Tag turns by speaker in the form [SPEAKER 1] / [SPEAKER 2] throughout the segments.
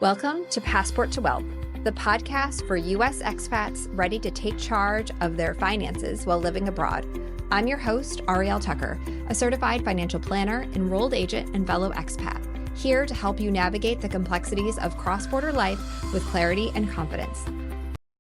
[SPEAKER 1] Welcome to Passport to Wealth, the podcast for U.S. expats ready to take charge of their finances while living abroad. I'm your host, Arielle Tucker, a certified financial planner, enrolled agent, and fellow expat, here to help you navigate the complexities of cross-border life with clarity and confidence.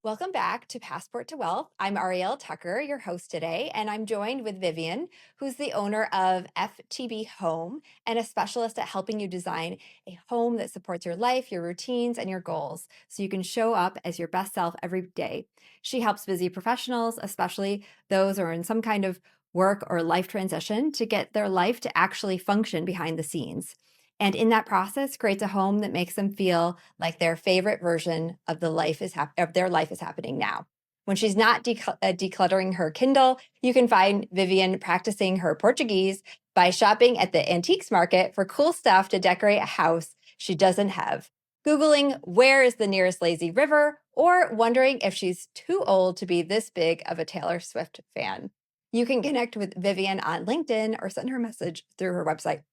[SPEAKER 1] Welcome back to Passport to Wealth. I'm Arielle Tucker, your host today, and I'm joined with Vivian, who's the owner of FTB Home and a specialist at helping you design a home that supports your life, your routines, and your goals so you can show up as your best self every day. She helps busy professionals, especially those who are in some kind of work or life transition, to get their life to actually function behind the scenes. And in that process, creates a home that makes them feel like their favorite version of their life is happening now. When she's not decluttering her Kindle, you can find Vivian practicing her Portuguese by shopping at the antiques market for cool stuff to decorate a house she doesn't have, Googling where is the nearest lazy river, or wondering if she's too old to be this big of a Taylor Swift fan. You can connect with Vivian on LinkedIn or send her a message through her website.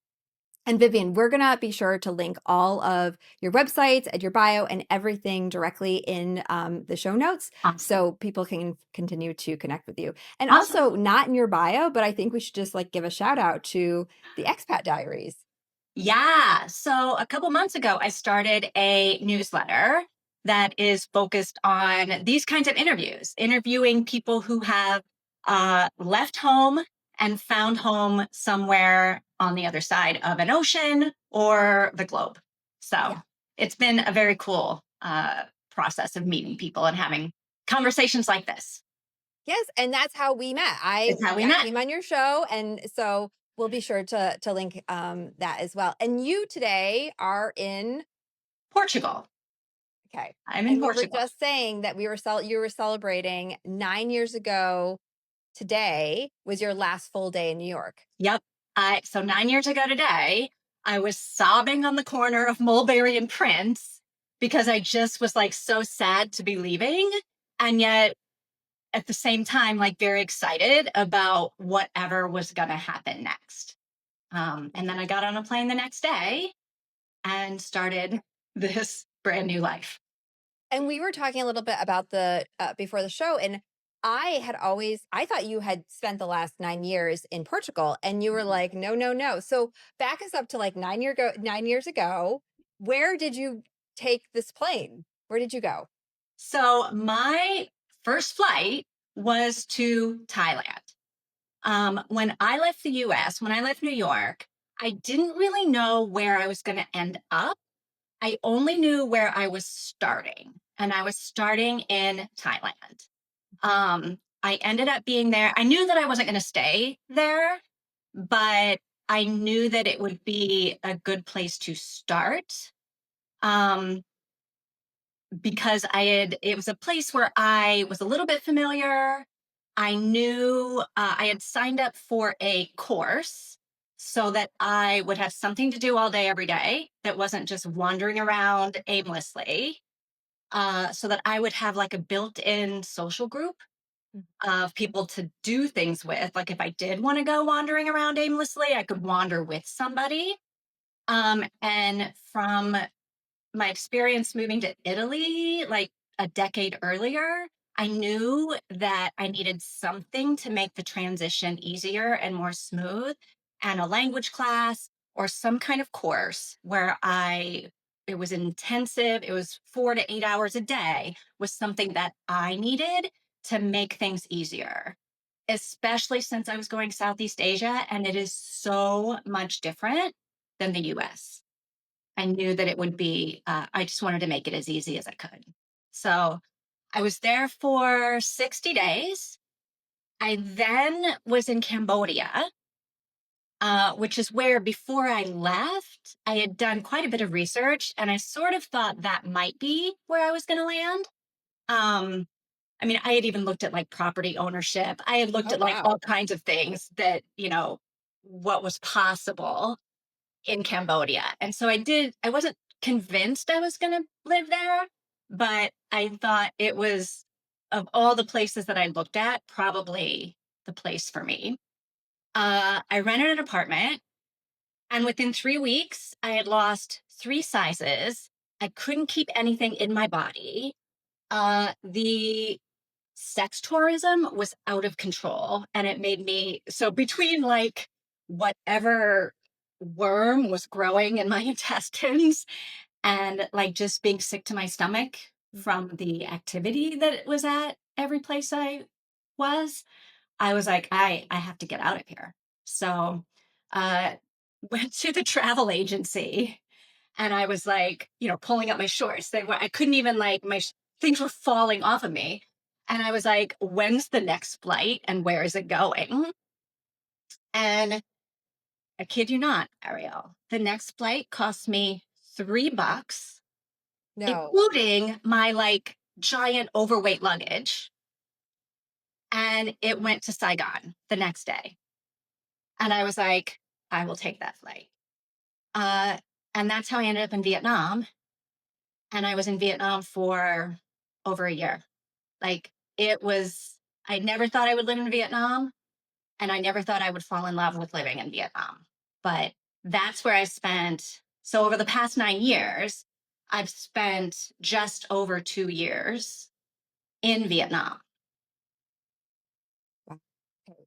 [SPEAKER 1] And Vivian, we're going to be sure to link all of your websites and your bio and everything directly in the show notes.
[SPEAKER 2] Awesome.
[SPEAKER 1] So people can continue to connect with you. And
[SPEAKER 2] Awesome.
[SPEAKER 1] Also not in your bio, but I think we should just give a shout out to the Expat Diaries.
[SPEAKER 2] Yeah. So a couple months ago, I started a newsletter that is focused on these kinds of interviews, interviewing people who have left home and found home somewhere on the other side of an ocean or the globe. So It's been a very cool process of meeting people and having conversations like this.
[SPEAKER 1] Yes, and that's how we met. Came on your show, and so we'll be sure to link that as well. And you today are in
[SPEAKER 2] Portugal.
[SPEAKER 1] Okay.
[SPEAKER 2] I'm in Portugal.
[SPEAKER 1] We were just saying that you were celebrating 9 years ago. Today was your last full day in New York.
[SPEAKER 2] Yep. So 9 years ago today, I was sobbing on the corner of Mulberry and Prince because I just was so sad to be leaving. And yet at the same time, very excited about whatever was going to happen next. And then I got on a plane the next day and started this brand new life.
[SPEAKER 1] And we were talking a little bit about before the show, and I thought you had spent the last 9 years in Portugal, and you were like, no. So back us up to 9 years ago. Where did you take this plane? Where did you go?
[SPEAKER 2] So my first flight was to Thailand. When I left the US, when I left New York, I didn't really know where I was going to end up. I only knew where I was starting, and I was starting in Thailand. I ended up being there. I knew that I wasn't going to stay there, but I knew that it would be a good place to start. Because it was a place where I was a little bit familiar. I knew I had signed up for a course so that I would have something to do all day, every day, that wasn't just wandering around aimlessly. So that I would have a built-in social group of people to do things with. If I did want to go wandering around aimlessly, I could wander with somebody. And from my experience moving to Italy, a decade earlier, I knew that I needed something to make the transition easier and more smooth, and a language class or some kind of course where it was intensive. It was 4 to 8 hours a day, was something that I needed to make things easier, especially since I was going Southeast Asia and it is so much different than the US. I knew that it would be, I just wanted to make it as easy as I could. So I was there for 60 days. I then was in Cambodia, which is where before I left, I had done quite a bit of research and I sort of thought that might be where I was going to land. I had even looked at property ownership. I had looked at all kinds of things that, what was possible in Cambodia. And so I wasn't convinced I was going to live there, but I thought it was, of all the places that I looked at, probably the place for me. I rented an apartment, and within 3 weeks, I had lost 3 sizes I couldn't keep anything in my body. The sex tourism was out of control, and it made me so between like whatever worm was growing in my intestines and like just being sick to my stomach from the activity that it was at every place was, I was like, I have to get out of here. So uh went to the travel agency and I was like, pulling up my shorts. I couldn't even like things were falling off of me. And I was like, when's the next flight and where is it going? And I kid you not, Ariel, the next flight cost me $3,
[SPEAKER 1] No.
[SPEAKER 2] including my like giant overweight luggage. And it went to Saigon the next day. And I was like, I will take that flight. Uh, and that's how I ended up in Vietnam. And I was in Vietnam for over a year. Like I never thought I would live in Vietnam, and I never thought I would fall in love with living in Vietnam. But that's where I spent. So over the past 9 years, I've spent just over 2 years in Vietnam.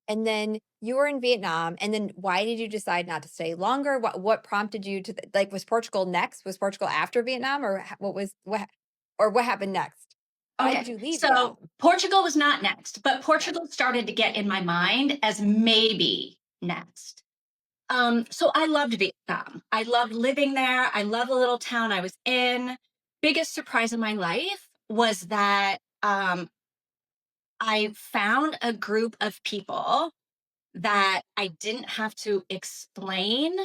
[SPEAKER 1] And then you were in Vietnam, and then why did you decide not to stay longer? What prompted you to like, was Portugal next? Was Portugal after Vietnam, or what happened next? Why did
[SPEAKER 2] Okay,
[SPEAKER 1] you leave
[SPEAKER 2] so
[SPEAKER 1] Vietnam?
[SPEAKER 2] Portugal was not next, but
[SPEAKER 1] Okay.
[SPEAKER 2] Portugal started to get in my mind as maybe next. So I loved Vietnam. I loved living there. I love the little town I was in. Biggest surprise in my life was that I found a group of people that I didn't have to explain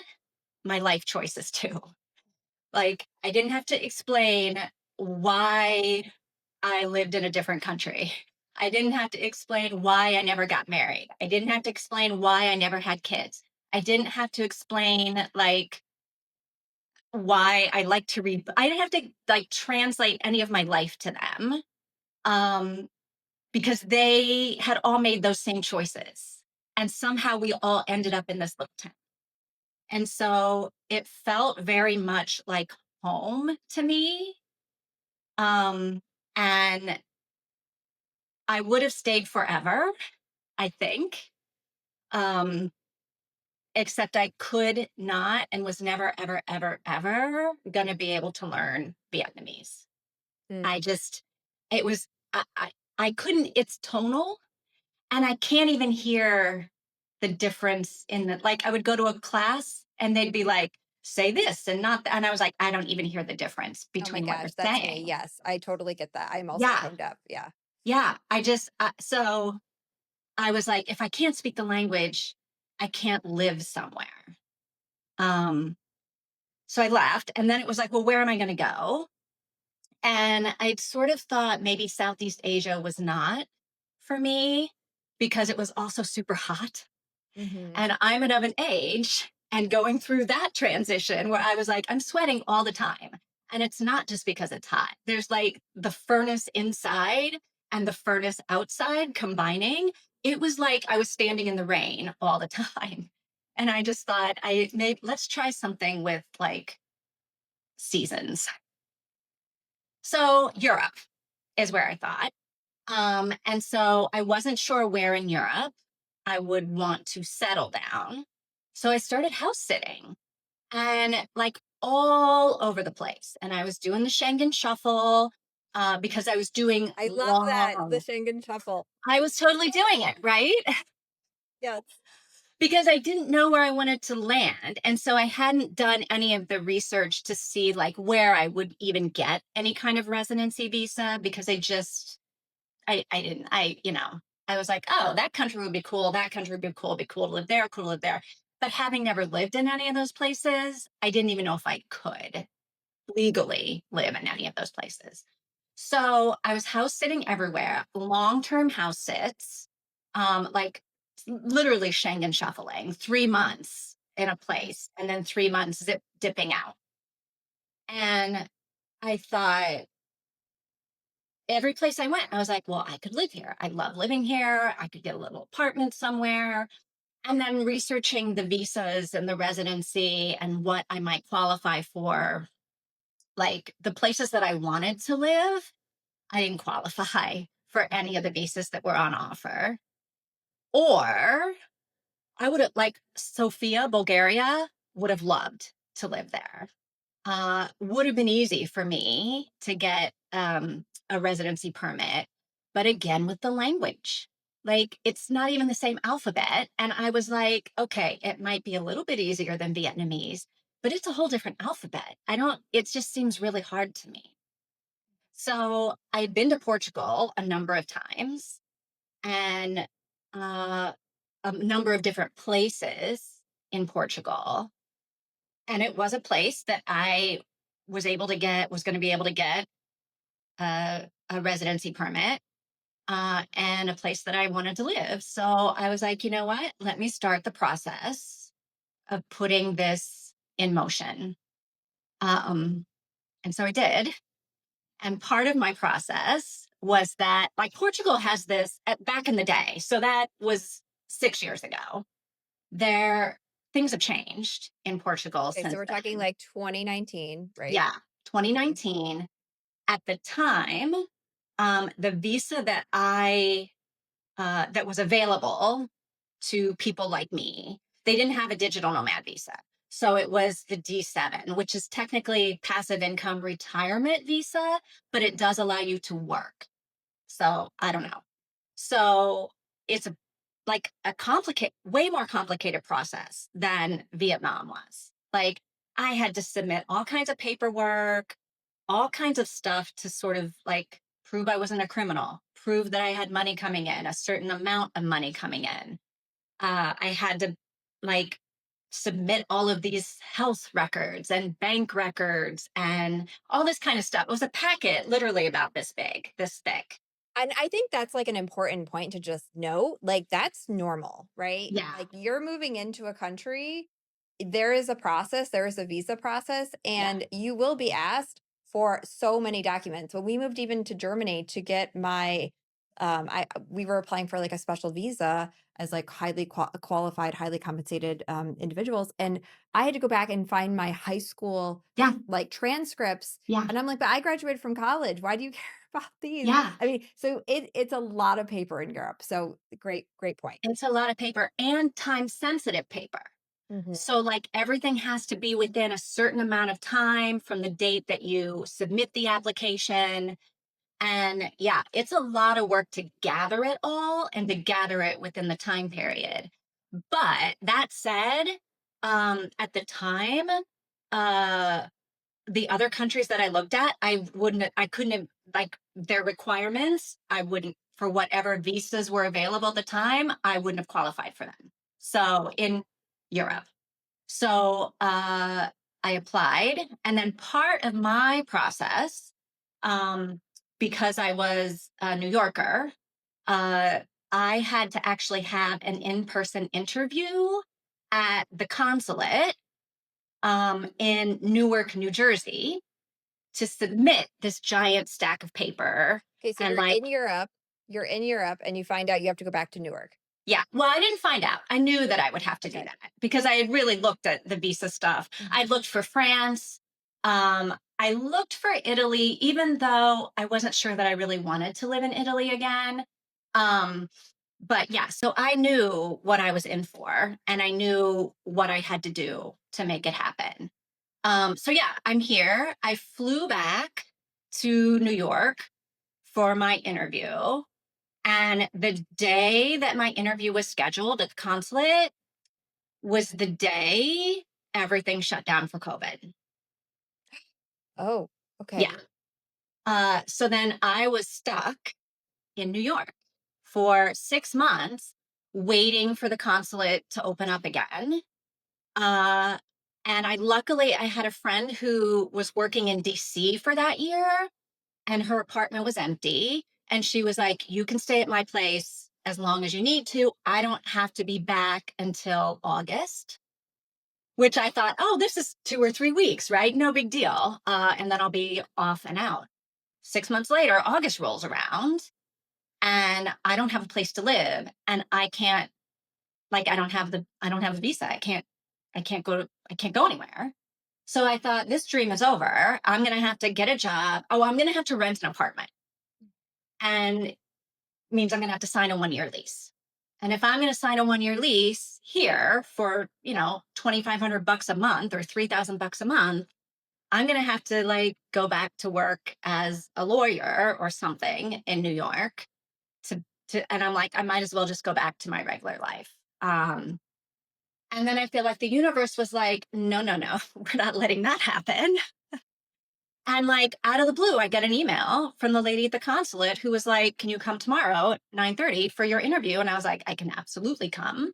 [SPEAKER 2] my life choices to. Like, I didn't have to explain why I lived in a different country. I didn't have to explain why I never got married. I didn't have to explain why I never had kids. I didn't have to explain like why I like to read. I didn't have to like translate any of my life to them um, because they had all made those same choices. And somehow we all ended up in this little town. And so it felt very much like home to me. Um, and I would have stayed forever, I think. Um, except I could not and was never, ever, ever, ever going to be able to learn Vietnamese.
[SPEAKER 1] Mm.
[SPEAKER 2] I just, it was, I couldn't, it's tonal and I can't even hear the difference in the, like, I would go to a class and they'd be like, say this and not, and I was like, I don't even hear the difference
[SPEAKER 1] Oh my
[SPEAKER 2] between what you're
[SPEAKER 1] gosh, that's me.
[SPEAKER 2] saying.
[SPEAKER 1] Yes, I totally get that. I'm also
[SPEAKER 2] Yeah.
[SPEAKER 1] tone deaf. Yeah.
[SPEAKER 2] Yeah. So I was like, if I can't speak the language, I can't live somewhere. Um, so I left and then it was like, well, where am I going to go? And I'd sort of thought maybe Southeast Asia was not for me because it was also super hot.
[SPEAKER 1] Hmm.
[SPEAKER 2] And I'm at of an age and going through that transition where I was like, I'm sweating all the time. And it's not just because it's hot. There's like the furnace inside and the furnace outside combining. It was like I was standing in the rain all the time. And I just thought, let's try something with like seasons. So Europe is where I thought. And so I wasn't sure where in Europe I would want to settle down. So I started house sitting and like all over the place. And I was doing the Schengen shuffle because I was doing
[SPEAKER 1] I love that, the
[SPEAKER 2] long.
[SPEAKER 1] Schengen shuffle.
[SPEAKER 2] I was totally doing it, right?
[SPEAKER 1] Yes.
[SPEAKER 2] Because I didn't know where I wanted to land. And so I hadn't done any of the research to see like where I would even get any kind of residency visa because I didn't, I was like, oh, that country would be cool. That country would be cool to live there, cool to live there. But having never lived in any of those places, I didn't even know if I could legally live in any of those places. So I was house sitting everywhere, long-term house sits, like literally Schengen shuffling, 3 months in a place and then 3 months dipping out. And I thought, every place I went, I was like, well, I could live here. I love living here. I could get a little apartment somewhere. And then researching the visas and the residency and what I might qualify for like the places that I wanted to live, I didn't qualify for any of the visas that were on offer. Or I would have, like Sofia, Bulgaria, would have loved to live there. Would have been easy for me to get a residency permit, but again, with the language, like it's not even the same alphabet. And I was like, okay, it might be a little bit easier than Vietnamese, but it's a whole different alphabet. It just seems really hard to me. So I'd been to Portugal a number of times and uh, a number of different places in Portugal. And it was a place that I was going to be able to get a residency permit and a place that I wanted to live. So I was like, you know what? Let me start the process of putting this in motion. Um, and so I did. And part of my process was that, like, Portugal has this back in the day. So that was 6 years ago. There, things have changed in Portugal
[SPEAKER 1] Okay, so
[SPEAKER 2] since
[SPEAKER 1] we're talking
[SPEAKER 2] then.
[SPEAKER 1] like 2019, right?
[SPEAKER 2] Yeah, 2019. At the time, the visa that was available to people like me, they didn't have a digital nomad visa. So it was the D7, which is technically passive income retirement visa, but it does allow you to work. So I don't know. So it's like a way more complicated process than Vietnam was. Like I had to submit all kinds of paperwork, all kinds of stuff to sort of like prove I wasn't a criminal, prove that I had money coming in, a certain amount of money coming in. I had to like submit all of these health records and bank records and all this kind of stuff. It was a packet literally about this big, this thick.
[SPEAKER 1] And I think that's like an important point to just note. Like, that's normal, right?
[SPEAKER 2] Yeah.
[SPEAKER 1] Like, you're moving into a country, there is a process, there is a visa process,
[SPEAKER 2] Yeah.
[SPEAKER 1] and you will be asked for so many documents. When we moved even to Germany to get my, we were applying for like a special visa as like highly qualified, highly compensated individuals, and I had to go back and find my high school
[SPEAKER 2] Yeah.
[SPEAKER 1] like transcripts,
[SPEAKER 2] Yeah.
[SPEAKER 1] and I'm like, but I graduated from college. Why do you care about these?
[SPEAKER 2] Yeah.
[SPEAKER 1] I mean, so it's a lot of paper in Europe. So great point.
[SPEAKER 2] It's a lot of paper and time sensitive paper.
[SPEAKER 1] Mhm.
[SPEAKER 2] So, like, everything has to be within a certain amount of time from the date that you submit the application. And yeah, it's a lot of work to gather it all and to gather it within the time period. But that said, at the time, uh, the other countries that I looked at, I couldn't have, like, their requirements, I wouldn't, for whatever visas were available at the time, I wouldn't have qualified for them. So in Europe. So I applied. And then part of my process, um, because I was a New Yorker, uh, I had to actually have an in person interview at the consulate in Newark, New Jersey, to submit this giant stack of paper.
[SPEAKER 1] Okay, so
[SPEAKER 2] And like,
[SPEAKER 1] you're in Europe and you find out you have to go back to Newark.
[SPEAKER 2] yeah, well, I didn't find out. I knew that I would have to do
[SPEAKER 1] Okay.
[SPEAKER 2] that because I had really looked at the visa stuff. I
[SPEAKER 1] Mhm.
[SPEAKER 2] looked for France. I looked for Italy, even though I wasn't sure that I really wanted to live in Italy again. Um, but yeah, so I knew what I was in for and I knew what I had to do to make it happen. So yeah, I'm here. I flew back to New York for my interview. And the day that my interview was scheduled at the consulate was the day everything shut down for COVID.
[SPEAKER 1] Oh,
[SPEAKER 2] Yeah.
[SPEAKER 1] okay.
[SPEAKER 2] So then I was stuck in New York for 6 months waiting for the consulate to open up again. Uh, and I had a friend who was working in DC for that year and her apartment was empty. And she was like, you can stay at my place as long as you need to. I don't have to be back until August, which I thought, oh, this is 2 or 3 weeks, right? No big deal. And then I'll be off and out. 6 months later, August rolls around and I don't have a place to live. And I can't, like, I don't have a visa. I can't go anywhere. So I thought, this dream is over. I'm going to have to get a job. Oh, I'm going to have to rent an apartment. And it means I'm going to have to sign a 1-year lease. And if I'm going to sign a 1-year lease here for, 2,500 bucks a month or 3,000 bucks a month, I'm going to have to like go back to work as a lawyer or something in New York and I'm like, I might as well just go back to my regular life. And then I feel like the universe was like, no, no, no, we're not letting that happen. And like out of the blue, I get an email from the lady at the consulate who was like, can you come tomorrow at 9:30 for your interview? And I was like, I can absolutely come.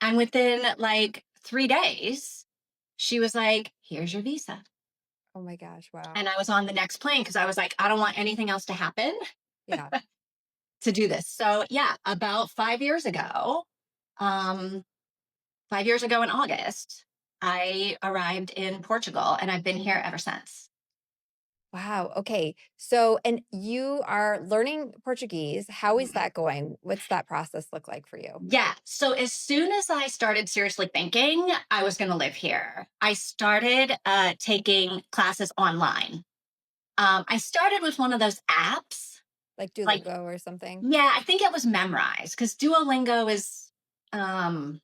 [SPEAKER 2] And within like 3 days, she was like, here's your visa.
[SPEAKER 1] Oh my gosh, wow.
[SPEAKER 2] And I was on the next plane because I was like, I don't want anything else to happen
[SPEAKER 1] Yeah.
[SPEAKER 2] to do this. So yeah, about 5 years ago, um, 5 years ago in August, I arrived in Portugal and I've been here ever since.
[SPEAKER 1] Wow. Okay. So, and you are learning Portuguese. How is
[SPEAKER 2] Mhm.
[SPEAKER 1] that going? What's that process look like for you?
[SPEAKER 2] Yeah. So as soon as I started seriously thinking I was going to live here, I started taking classes online. I started with one of those apps.
[SPEAKER 1] Like
[SPEAKER 2] Like,
[SPEAKER 1] Duolingo or something?
[SPEAKER 2] yeah, I think it was Memrise because Duolingo is um,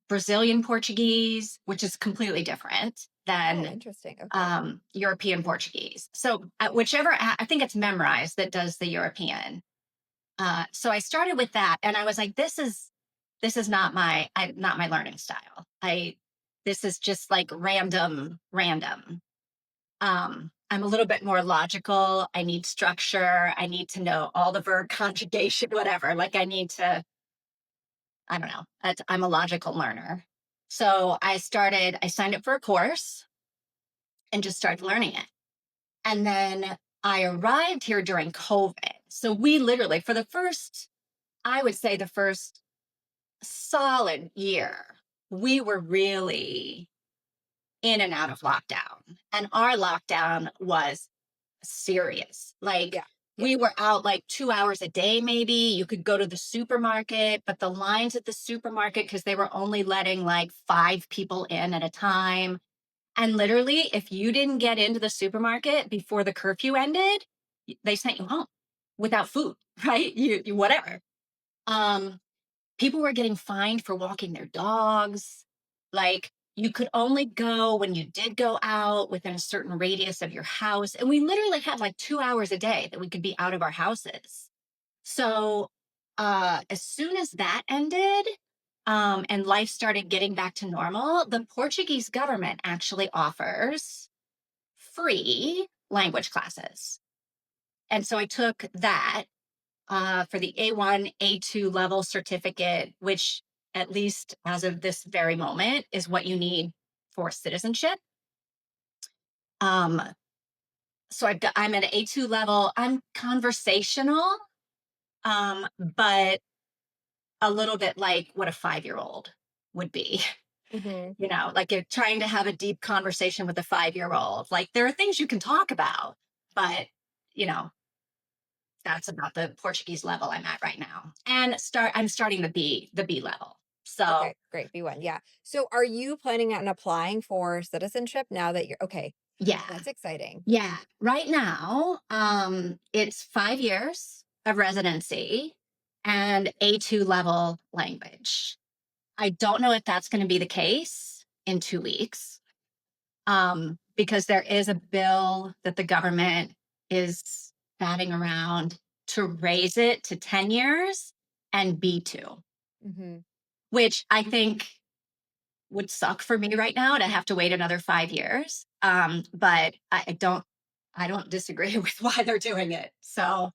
[SPEAKER 2] Brazilian Portuguese, which is completely different
[SPEAKER 1] Oh,
[SPEAKER 2] than
[SPEAKER 1] interesting. Okay.
[SPEAKER 2] European Portuguese. So I think it's Memrise that does the European. So I started with that, and I was like, this is not my learning style. This is just like random. I'm a little bit more logical. I need structure. I need to know all the verb conjugation, whatever. Like I need to, I don't know. I'm a logical learner. So I signed up for a course and just started learning it. And then I arrived here during COVID. So we literally, for I would say the first solid year, we were really in and out of lockdown. And our lockdown was serious. Like
[SPEAKER 1] Yeah. Yeah.
[SPEAKER 2] we were out like 2 hours a day, maybe. You could go to the supermarket, but the lines at the supermarket, because they were only letting like 5 people in at a time. And literally, if you didn't get into the supermarket before the curfew ended, they sent you home without food, right? You whatever. Um, People were getting fined for walking their dogs. Like you could only go when you did go out within a certain radius of your house. And we literally had like 2 hours a day that we could be out of our houses. So as soon as that ended, and life started getting back to normal, the Portuguese government actually offers free language classes. And so I took that for the A1, A2 level certificate, which, at least as of this very moment, is what you need for citizenship. Um, I'm at A2 level. I'm conversational, but a little bit like what a 5-year-old would be.
[SPEAKER 1] Hmm.
[SPEAKER 2] Like you're trying to have a deep conversation with a 5-year-old. Like there are things you can talk about, but you know, that's about the Portuguese level I'm at right now. And I'm starting the B level. So
[SPEAKER 1] Okay. Great. B1. Yeah. So, are you planning on applying for citizenship now that you're okay?
[SPEAKER 2] yeah,
[SPEAKER 1] That's exciting.
[SPEAKER 2] yeah. Right now, it's 5 years of residency and A2 level language. I don't know if that's going to be the case in 2 weeks, because there is a bill that the government is batting around to raise it to 10 years and B2,
[SPEAKER 1] Hmm.
[SPEAKER 2] which I think would suck for me right now to have to wait another 5 years. But I don't disagree with why they're doing it. So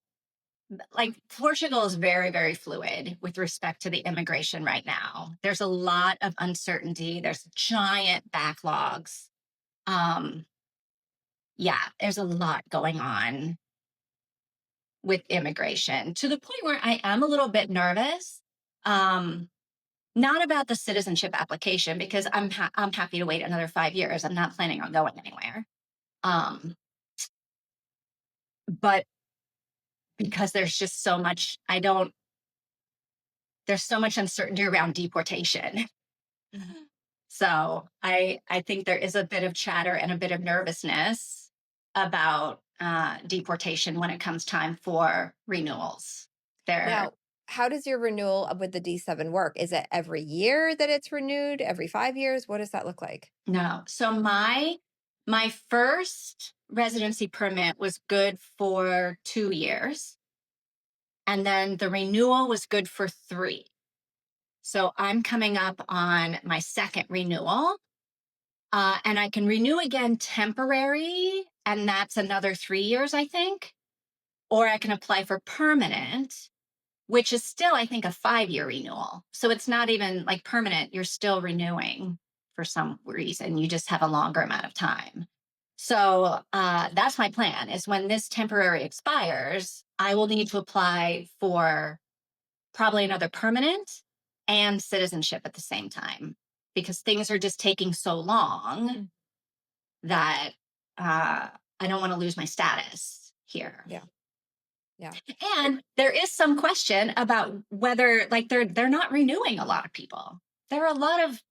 [SPEAKER 2] like Portugal is very, very fluid with respect to the immigration right now. There's a lot of uncertainty. There's giant backlogs. Um, yeah, there's a lot going on with immigration to the point where I am a little bit nervous. Um, Not about the citizenship application because I'm happy to wait another 5 years. I'm not planning on going anywhere. Um, but because there's just so much, there's so much uncertainty around deportation. So I think there is a bit of chatter and a bit of nervousness about deportation when it comes time for renewals.
[SPEAKER 1] Now, how does your renewal with the D7 work? Is it every year that it's renewed? Every 5 years? What does that look like?
[SPEAKER 2] No. So my first residency permit was good for 2 years. And then the renewal was good for 3. So I'm coming up on my second renewal. And I can renew again temporary, and that's another 3 years, I think. Or I can apply for permanent, which is still, I think, a 5-year renewal. So it's not even like permanent, you're still renewing for some reason. You just have a longer amount of time. So that's my plan is when this temporary expires, I will need to apply for probably another permanent and citizenship at the same time because things are just taking so long that I don't want to lose my status here.
[SPEAKER 1] Yeah. Yeah.
[SPEAKER 2] And there is some question about whether like they're not renewing a lot of people. There are a lot of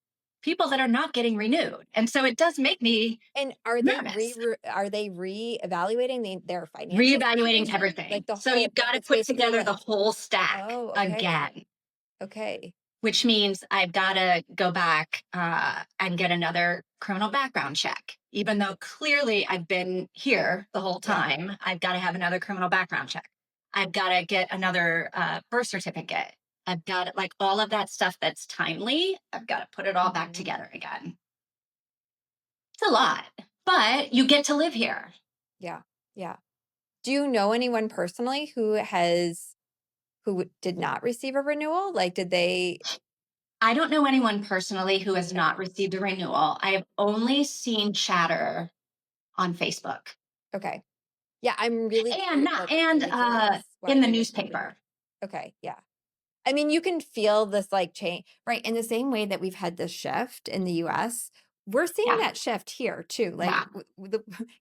[SPEAKER 2] people that are not getting renewed. And so it does make me
[SPEAKER 1] And are
[SPEAKER 2] nervous.
[SPEAKER 1] they reevaluating their financial
[SPEAKER 2] Reevaluating
[SPEAKER 1] situation?
[SPEAKER 2] everything.
[SPEAKER 1] Like the
[SPEAKER 2] So
[SPEAKER 1] whole
[SPEAKER 2] you've got to
[SPEAKER 1] it's
[SPEAKER 2] put
[SPEAKER 1] basically
[SPEAKER 2] together
[SPEAKER 1] like,
[SPEAKER 2] the whole stack
[SPEAKER 1] oh, okay.
[SPEAKER 2] again.
[SPEAKER 1] Okay.
[SPEAKER 2] Which means I've got to go back and get another criminal background check. Even though clearly I've been here the whole time, I've got to have another criminal background check. I've got to get another birth certificate. I've got like all of that stuff that's timely. I've got to put it all back together again. It's a lot, but you get to live here.
[SPEAKER 1] Yeah. Yeah. Do you know anyone personally who did not receive a renewal? Like, did they?
[SPEAKER 2] I don't know anyone personally who has not received a renewal. I have only seen chatter on Facebook.
[SPEAKER 1] Okay. Yeah, I'm really
[SPEAKER 2] And
[SPEAKER 1] like,
[SPEAKER 2] and
[SPEAKER 1] really curious why
[SPEAKER 2] in the
[SPEAKER 1] they wouldn't
[SPEAKER 2] newspaper.
[SPEAKER 1] renew. Okay. Yeah. I mean, you can feel this like change, right? In the same way that we've had this shift in the US, we're seeing
[SPEAKER 2] Yeah.
[SPEAKER 1] that shift here too. Like
[SPEAKER 2] Yeah.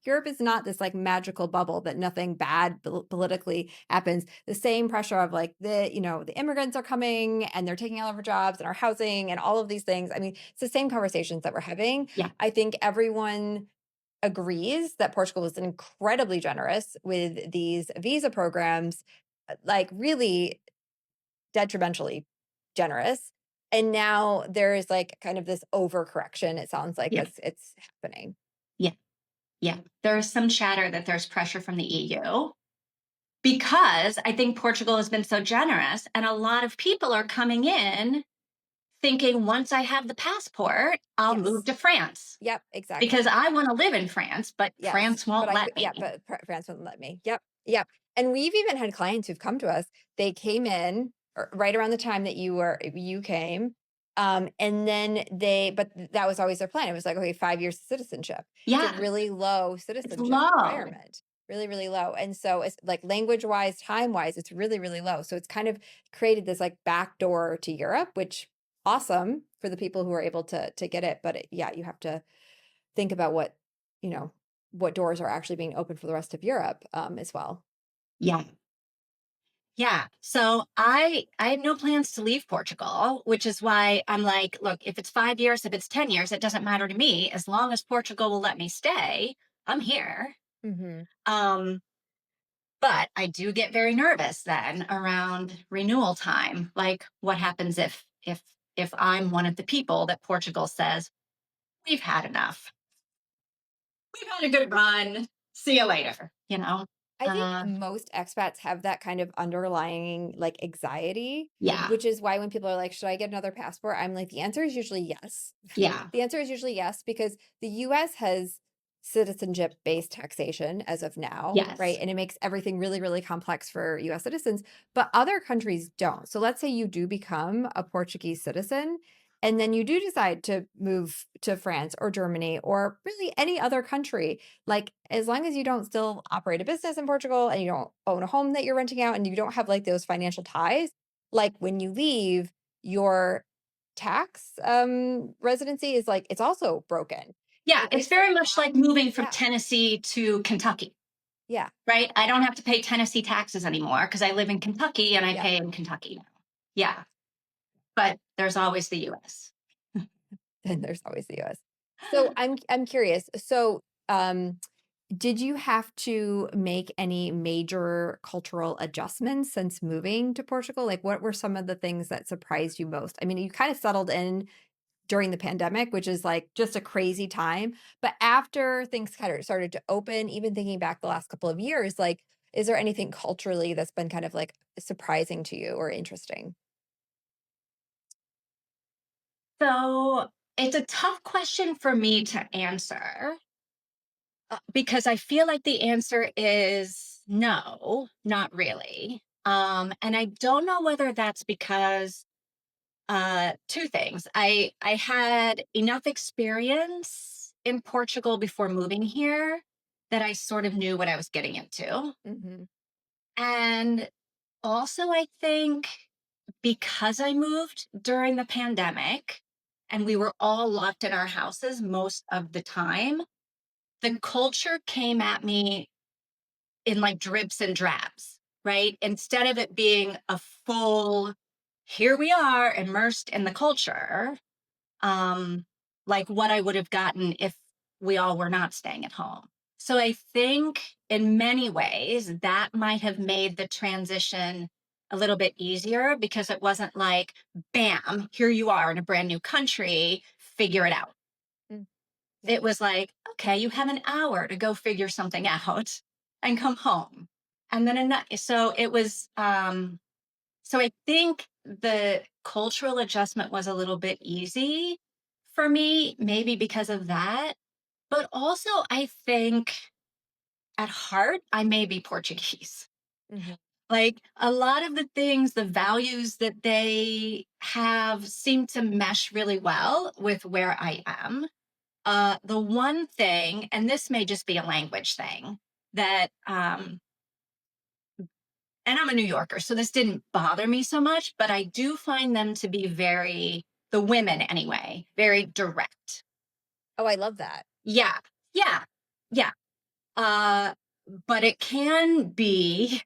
[SPEAKER 1] Europe is not this like magical bubble that nothing bad politically happens. The same pressure of like the immigrants are coming and they're taking all of our jobs and our housing and all of these things. I mean, it's the same conversations that we're having.
[SPEAKER 2] Yeah.
[SPEAKER 1] I think everyone agrees that Portugal was incredibly generous with these visa programs, like really detrimentally generous. And now there is like kind of this overcorrection. It sounds like
[SPEAKER 2] Yeah.
[SPEAKER 1] it's happening.
[SPEAKER 2] Yeah. Yeah. There is some chatter that there's pressure from the EU because I think Portugal has been so generous and a lot of people are coming in thinking once I have the passport, I'll move to France.
[SPEAKER 1] Yep, exactly.
[SPEAKER 2] Because I want to live in France, but
[SPEAKER 1] Yes,
[SPEAKER 2] France won't let me.
[SPEAKER 1] Yeah, but France won't let me. Yep, yep. And we've even had clients who've come to us. They came in right around the time that you came, and then but that was always their plan. It was like, okay, 5 years of citizenship.
[SPEAKER 2] Yeah,
[SPEAKER 1] it's a really low citizenship
[SPEAKER 2] low.
[SPEAKER 1] requirement, really, really low. And so it's like language wise, time wise, it's really, really low. So it's kind of created this like backdoor to Europe, which awesome for the people who are able to get it. But yeah, you have to think about what doors are actually being opened for the rest of Europe as well.
[SPEAKER 2] Yeah. Yeah. So I have no plans to leave Portugal, which is why I'm like, look, if it's 5 years, if it's 10 years, it doesn't matter to me. As long as Portugal will let me stay, I'm here. But I do get very nervous then around renewal time. Like what happens if I'm one of the people that Portugal says, we've had enough. We've had a good run. See you later,
[SPEAKER 1] I think most expats have that kind of underlying like anxiety.
[SPEAKER 2] Yeah.
[SPEAKER 1] Which is why when people are like, should I get another passport? I'm like, the answer is usually yes.
[SPEAKER 2] Yeah.
[SPEAKER 1] The answer is usually yes, because the US has citizenship-based taxation as of now,
[SPEAKER 2] Yes.
[SPEAKER 1] right? And it makes everything really, really complex for US citizens, but other countries don't. So let's say you do become a Portuguese citizen, and then you do decide to move to France or Germany or really any other country, like as long as you don't still operate a business in Portugal and you don't own a home that you're renting out and you don't have like those financial ties, like when you leave, your tax residency is like, it's also broken.
[SPEAKER 2] Yeah, it's very much like moving from
[SPEAKER 1] Yeah.
[SPEAKER 2] Tennessee to Kentucky.
[SPEAKER 1] Yeah.
[SPEAKER 2] Right? I don't have to pay Tennessee taxes anymore because I live in Kentucky and I pay in Kentucky now. Yeah. But there's always the US.
[SPEAKER 1] then there's always the US. So I'm curious. So did you have to make any major cultural adjustments since moving to Portugal? Like, what were some of the things that surprised you most? I mean, you kind of settled in during the pandemic, which is like just a crazy time. But after things kind of started to open, even thinking back the last couple of years, like, is there anything culturally that's been kind of like surprising to you or interesting?
[SPEAKER 2] So it's a tough question for me to answer because I feel like the answer is no, not really. And I don't know whether that's because two things. I had enough experience in Portugal before moving here that I sort of knew what I was getting into.
[SPEAKER 1] Hmm.
[SPEAKER 2] And also, I think because I moved during the pandemic and we were all locked in our houses most of the time, the culture came at me in like drips and drabs, right? Instead of it being a full, here we are immersed in the culture, um, like what I would have gotten if we all were not staying at home. So I think in many ways that might have made the transition a little bit easier because it wasn't like, bam, here you are in a brand new country, figure it out.
[SPEAKER 1] Mm. Yeah.
[SPEAKER 2] It was like, okay, you have an hour to go figure something out and come home. And then so it was so I think the cultural adjustment was a little bit easy for me, maybe because of that. But also, I think at heart, I may be Portuguese.
[SPEAKER 1] Hmm.
[SPEAKER 2] Like a lot of the things, the values that they have seem to mesh really well with where I am. The one thing, and this may just be a language thing, that and I'm a New Yorker, so this didn't bother me so much, but I do find them to be very, the women anyway, very direct.
[SPEAKER 1] Oh, I love that.
[SPEAKER 2] Yeah, yeah, yeah. Uh, but it can be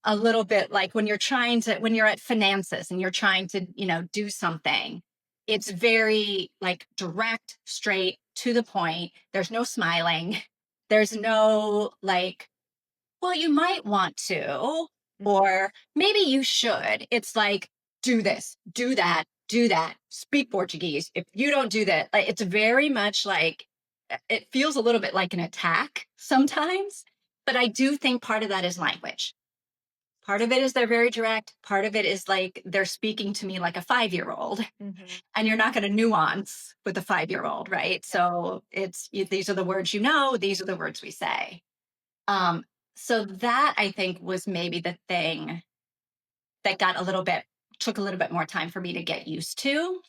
[SPEAKER 2] a little bit like when you're at finances and you're trying to, do something, it's very like direct, straight to the point. There's no smiling. There's no like, well, you might want to,
[SPEAKER 1] Mhm.
[SPEAKER 2] or maybe you should. It's like, do this, do that, speak Portuguese. If you don't do that, like, it's very much like it feels a little bit like an attack sometimes. But I do think part of that is language. Part of it is they're very direct. Part of it is like they're speaking to me like a 5-year old,
[SPEAKER 1] Mhm.
[SPEAKER 2] and you're not going to nuance with a 5-year old, right?
[SPEAKER 1] Yeah.
[SPEAKER 2] So these are the words you know, these are the words we say. Um, so that I think was maybe the thing that took a little bit more time for me to get used to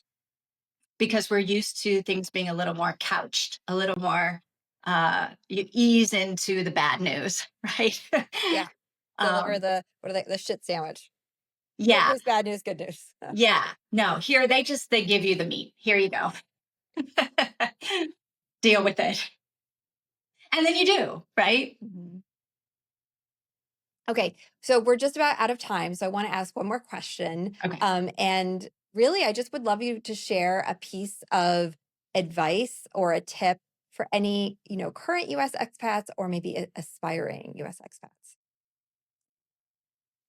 [SPEAKER 2] because we're used to things being a little more couched, a little more you ease into the bad news, right?
[SPEAKER 1] Yeah. Or
[SPEAKER 2] um,
[SPEAKER 1] the shit sandwich. Good
[SPEAKER 2] yeah,
[SPEAKER 1] news, bad news, good news.
[SPEAKER 2] yeah. No, here they give you the meat. Here you go. Deal with it. And then you do, right?
[SPEAKER 1] Mhm. Okay, so we're just about out of time, so I want to ask one more question.
[SPEAKER 2] Okay.
[SPEAKER 1] And really, I just would love you to share a piece of advice or a tip for any, current U.S. expats or maybe aspiring U.S. expats.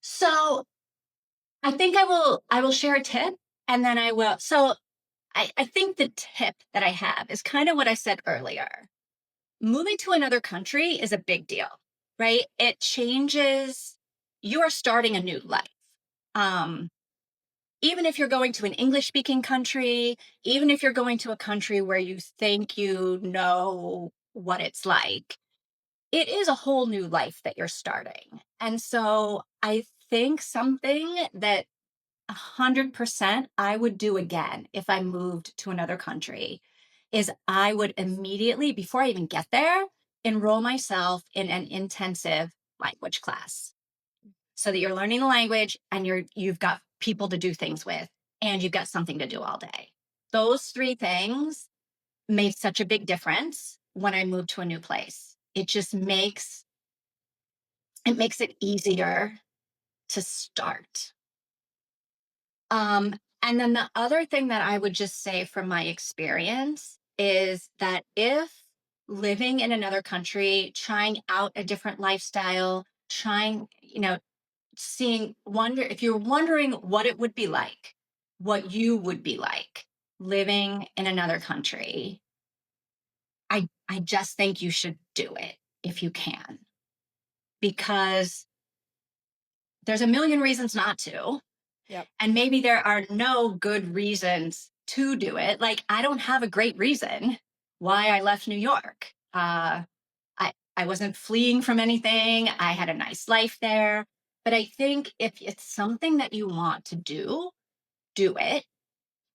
[SPEAKER 2] So I think I will share a tip and then I will. So I think the tip that I have is kind of what I said earlier. Moving to another country is a big deal, right? It changes, you are starting a new life. Um, Even if you're going to an English speaking country, even if you're going to a country where you think you know what it's like, it is a whole new life that you're starting. And so I think something that 100% I would do again if I moved to another country is I would immediately, before I even get there, enroll myself in an intensive language class so that you're learning the language and you've got people to do things with and you've got something to do all day. Those three things made such a big difference when I moved to a new place. It makes it easier to start. And then the other thing that I would just say from my experience is that if living in another country, trying out a different lifestyle, trying, if you're wondering what it would be like, what you would be like living in another country, I just think you should do it if you can, because there's a million reasons not to.
[SPEAKER 1] Yep.
[SPEAKER 2] And maybe there are no good reasons to do it. Like, I don't have a great reason why I left New York. I wasn't fleeing from anything. I had a nice life there. But I think if it's something that you want to do it.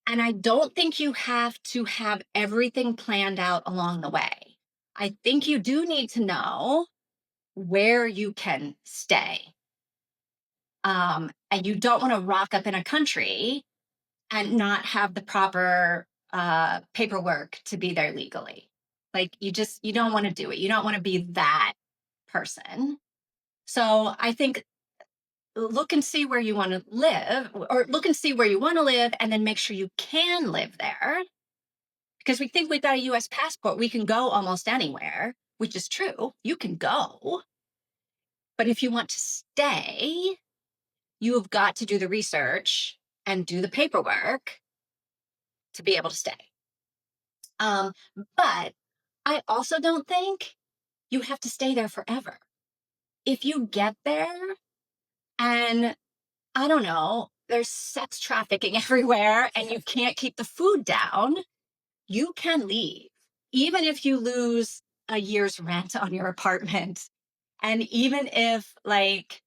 [SPEAKER 2] And I don't think you have to have everything planned out along the way. I think you do need to know where you can stay. And you don't want to rock up in a country and not have the proper paperwork to be there legally. Like, you don't want to do it. You don't want to be that person. So I think look and see where you want to live, or look and see where you want to live, and then make sure you can live there. Because we think we've got a US passport, we can go almost anywhere, which is true. You can go. But if you want to stay, you have got to do the research and do the paperwork to be able to stay. But I also don't think you have to stay there forever. If you get there and, I don't know, there's sex trafficking everywhere and you can't keep the food down, you can leave. Even if you lose a year's rent on your apartment, and even if, like,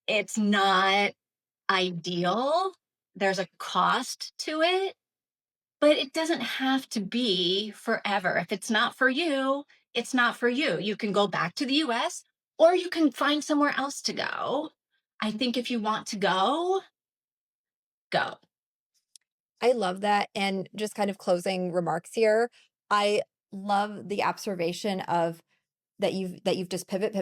[SPEAKER 2] it's not ideal, there's a cost to it, but it doesn't have to be forever. If it's not for you, it's not for you. You can go back to the US, or you can find somewhere else to go. I think if you want to go.
[SPEAKER 1] I love that. And just kind of closing remarks here, I love the observation of that you've just pivot.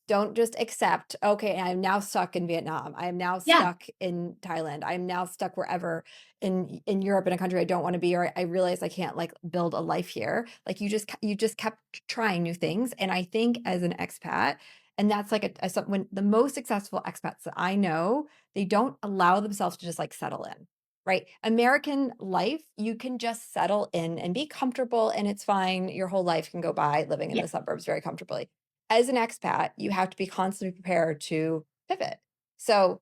[SPEAKER 1] Don't just accept, okay, I'm now stuck in Vietnam. I am now
[SPEAKER 2] Yeah.
[SPEAKER 1] stuck in Thailand. I am now stuck wherever in Europe, in a country I don't want to be, or I realize I can't, like, build a life here. Like, you just kept trying new things. And I think as an expat, and that's like when the most successful expats that I know, they don't allow themselves to just, like, settle in. Right? American life, you can just settle in and be comfortable, and it's fine. Your whole life can go by living in
[SPEAKER 2] Yeah.
[SPEAKER 1] the suburbs very comfortably. As an expat, you have to be constantly prepared to pivot. So,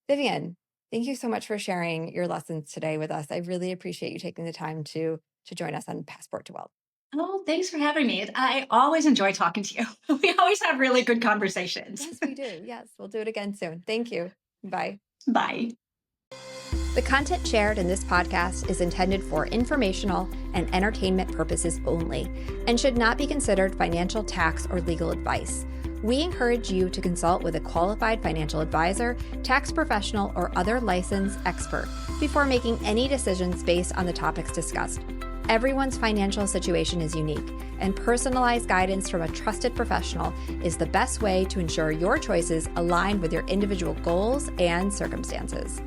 [SPEAKER 1] Vivian, thank you so much for sharing your lessons today with us. I really appreciate you taking the time to join us on Passport to Wealth.
[SPEAKER 2] Oh, thanks for having me. I always enjoy talking to you. We always have really good conversations.
[SPEAKER 1] Yes, we do. Yes, we'll do it again soon. Thank you. Bye.
[SPEAKER 2] Bye.
[SPEAKER 1] The content shared in this podcast is intended for informational and entertainment purposes only and should not be considered financial, tax, or legal advice. We encourage you to consult with a qualified financial advisor, tax professional, or other licensed expert before making any decisions based on the topics discussed. Everyone's financial situation is unique, and personalized guidance from a trusted professional is the best way to ensure your choices align with your individual goals and circumstances.